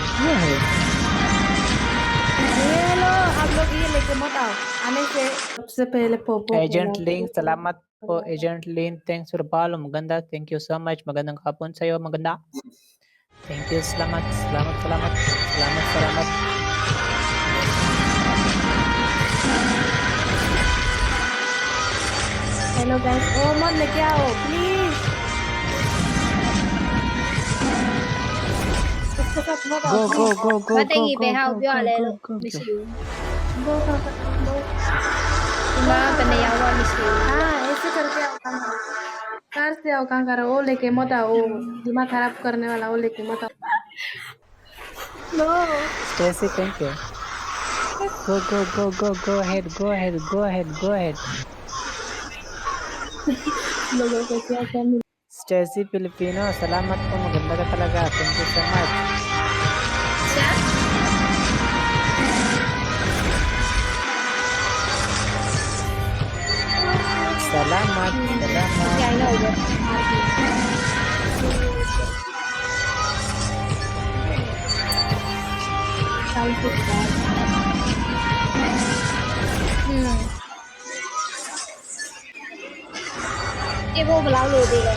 क्या है हेलो आप लोग ये लेके मत आओ आने से सबसे पहले पोपो Agent खोला Link, salamat po Agent Link. Thanks for follow. Maganda. Thank you so much. Magandang hapon sa iyo. Maganda. Thank you. Salamat. Salamat, salamat. Salamat, salamat. Hello guys ओ मत लेके आओ प्लीज उसके साथ मत आओ Go, go, please go, go, Bắt go, gì go, về hao go, biểu go, lại go, rồi go, mình go. chịu go go mà bên này ao qua mình chịu हाँ ऐसे करके आओ काम करो कार से आओ काम करो वो लेके मत आओ वो दिमाग खराब करने वाला वो लेके मत आओ no Stacy, thank you. Go, go, go, go, go ahead, go ahead, go ahead, go ahead. लोगों को क्या क्या मिल Stacy Filipino, salamat po. Maganda ka talaga. Thank you so much. sao Salamat, salamat. chạy đâu vậy time से cái vô vào rồi đi rồi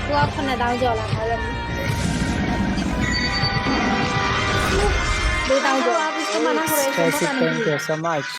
cô áp phần là đau giờ là phải làm đưa tao तो rồi आप इसको मना करो ऐसे Stacy, मत आने thank के लिए you so much.